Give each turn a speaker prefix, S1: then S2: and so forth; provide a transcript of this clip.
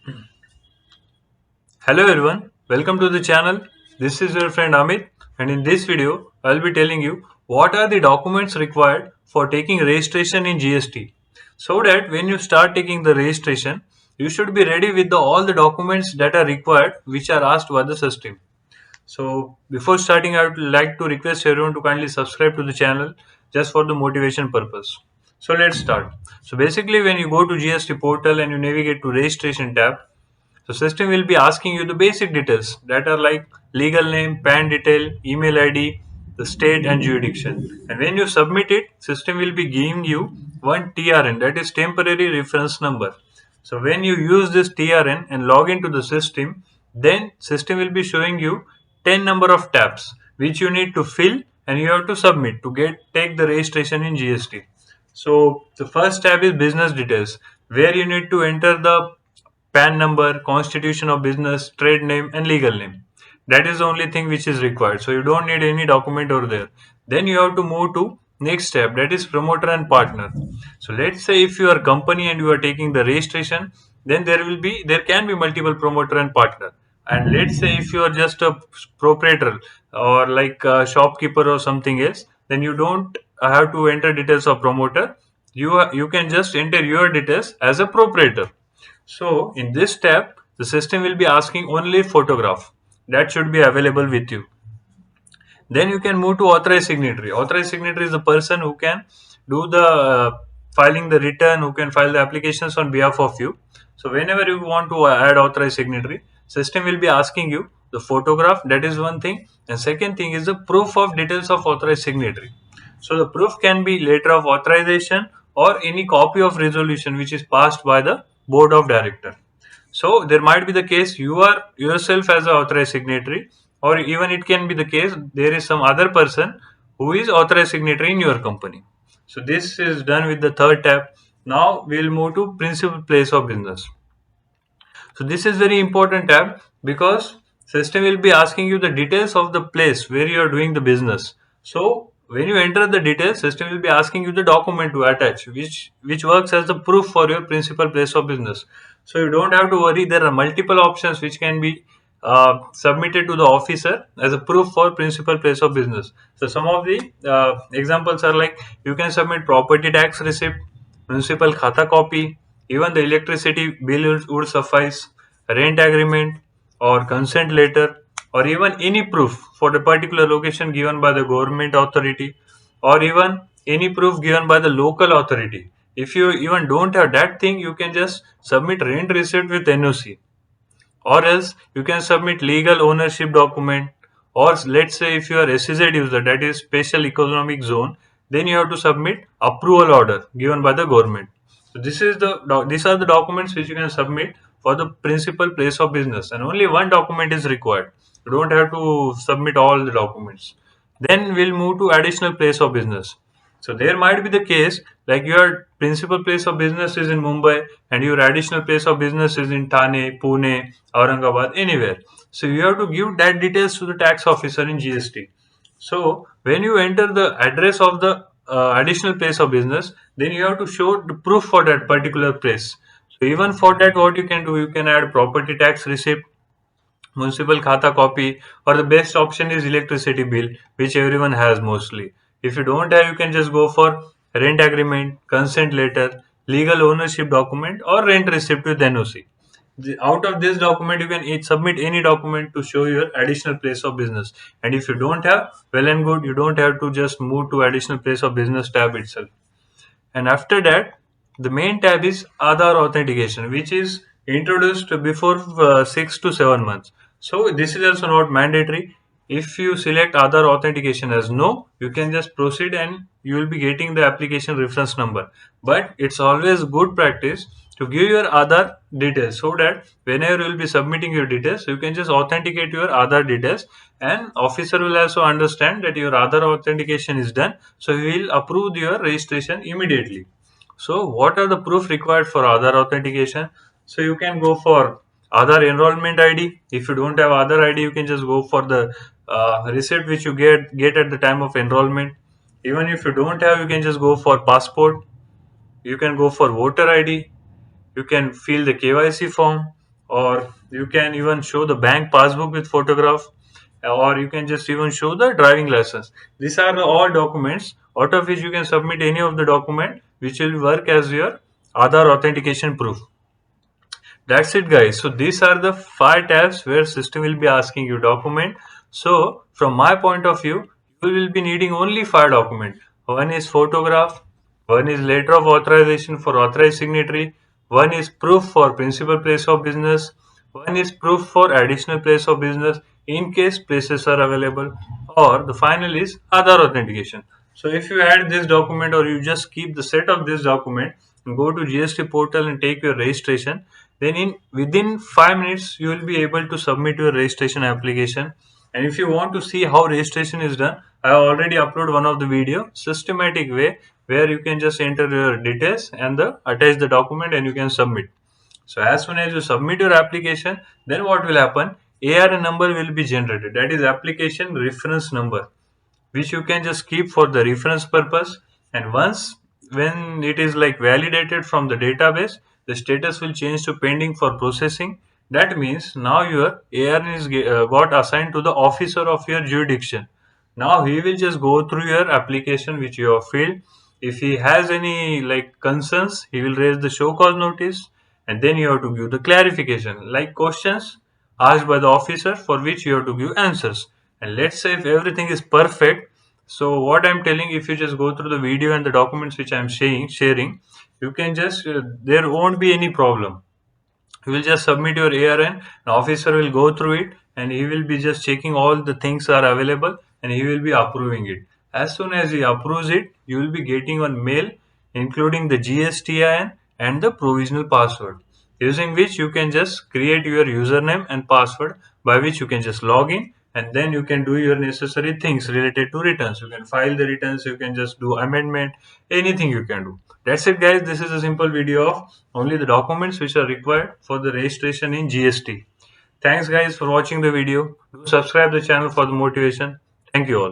S1: Hello everyone, welcome to the channel. This is your friend Amit, and in this video I'll be telling you what are the documents required for taking registration in GST. So that when you start taking the registration, you should be ready with all the documents that are required which are asked by the system. So before starting, I would like to request everyone to kindly subscribe to the channel just for the motivation purpose. So let's start. So basically when you go to GST portal and you navigate to registration tab, so system will be asking you the basic details that are like legal name, PAN detail, email ID, the state and jurisdiction. And when you submit it, system will be giving you one TRN, that is temporary reference number. So when you use this TRN and log into the system, then system will be showing you 10 number of tabs which you need to fill and you have to submit to get take the registration in GST. So the first tab is business details, where you need to enter the PAN number, constitution of business, trade name, and legal name. That is the only thing which is required. So you don't need any document over there. Then you have to move to next step, that is promoter and partner. So let's say if you are a company and you are taking the registration, then there can be multiple promoter and partner. And let's say if you are just a proprietor or like a shopkeeper or something else, then you don't have to enter details of promoter. You can just enter your details as a proprietor. So in this step, the system will be asking only photograph that should be available with you. Then you can move to authorized signatory. Authorized signatory is the person who can do the filing the return, who can file the applications on behalf of you. So whenever you want to add authorized signatory, system will be asking you the photograph. That is one thing. And second thing is the proof of details of authorized signatory. So the proof can be letter of authorization or any copy of resolution which is passed by the board of director. So there might be the case you are yourself as an authorized signatory, or even it can be the case there is some other person who is authorized signatory in your company. So this is done with the third tab. Now we'll move to principal place of business. So this is very important tab because system will be asking you the details of the place where you are doing the business. So when you enter the details, system will be asking you the document to attach, which works as the proof for your principal place of business. So you don't have to worry. There are multiple options which can be submitted to the officer as a proof for principal place of business. So some of the examples are like you can submit property tax receipt, municipal khata copy, even the electricity bill would suffice, rent agreement or consent letter, or even any proof for the particular location given by the government authority, or even any proof given by the local authority. If you even don't have that thing, you can just submit rent receipt with NOC, or else you can submit legal ownership document, or let's say if you are SEZ user, that is special economic zone, then you have to submit approval order given by the government. So these are the documents which you can submit for the principal place of business, and only one document is required. You don't have to submit all the documents. Then we'll move to additional place of business. So there might be the case like your principal place of business is in Mumbai and your additional place of business is in Thane, Pune, Aurangabad, anywhere. So you have to give that details to the tax officer in GST. So when you enter the address of the additional place of business, then you have to show the proof for that particular place. So even for that, what you can do, you can add property tax receipt, municipal khata copy, or the best option is electricity bill, which everyone has mostly. If you don't have, you can just go for rent agreement, consent letter, legal ownership document, or rent receipt with NOC. Out of this document, you can submit any document to show your additional place of business. And if you don't have, well and good, you don't have to just move to additional place of business tab itself. And after that, the main tab is Aadhaar authentication, which is introduced before 6 to 7 months. So this is also not mandatory. If you select Aadhaar authentication as no, you can just proceed and you will be getting the application reference number. But it's always good practice to give your Aadhaar details so that whenever you will be submitting your details, you can just authenticate your Aadhaar details, and officer will also understand that your Aadhaar authentication is done, so he will approve your registration immediately. So what are the proof required for Aadhaar authentication? So you can go for Aadhaar enrollment ID. If you don't have Aadhaar ID, you can just go for the receipt which you get at the time of enrollment. Even if you don't have, you can just go for passport. You can go for voter ID. You can fill the KYC form, or you can even show the bank passbook with photograph, or you can just even show the driving license. These are the all documents out of which you can submit any of the document which will work as your Aadhaar authentication proof. That's it, guys. So these are the 5 tabs where system will be asking you document. So from my point of view, you will be needing only 5 documents. One is photograph, one is letter of authorization for authorized signatory, one is proof for principal place of business, one is proof for additional place of business in case places are available, or the final is Aadhaar authentication. So if you add this document or you just keep the set of this document and go to GST portal and take your registration, then in within 5 minutes you will be able to submit your registration application. And if you want to see how registration is done, I have already uploaded one of the video systematic way where you can just enter your details and attach the document and you can submit. So as soon as you submit your application, then what will happen? ARN number will be generated, that is application reference number, which you can just keep for the reference purpose. And once when it is like validated from the database, the status will change to pending for processing. That means now your ARN is got assigned to the officer of your jurisdiction. Now he will just go through your application which you have filled. If he has any like concerns, he will raise the show cause notice, and then you have to give the clarification like questions asked by the officer for which you have to give answers. And let's say if everything is perfect, so what I'm telling, if you just go through the video and the documents which I'm sharing, you can just there won't be any problem. You will just submit your ARN, the officer will go through it and he will be just checking all the things are available and he will be approving it. As soon as he approves it, you will be getting one mail including the GSTIN and the provisional password, using which you can just create your username and password by which you can just log in, and then you can do your necessary things related to returns. You can file the returns, you can just do amendment, anything you can do. That's it, guys. This is a simple video of only the documents which are required for the registration in GST. Thanks, guys, for watching the video. Do subscribe the channel for the motivation. Thank you all.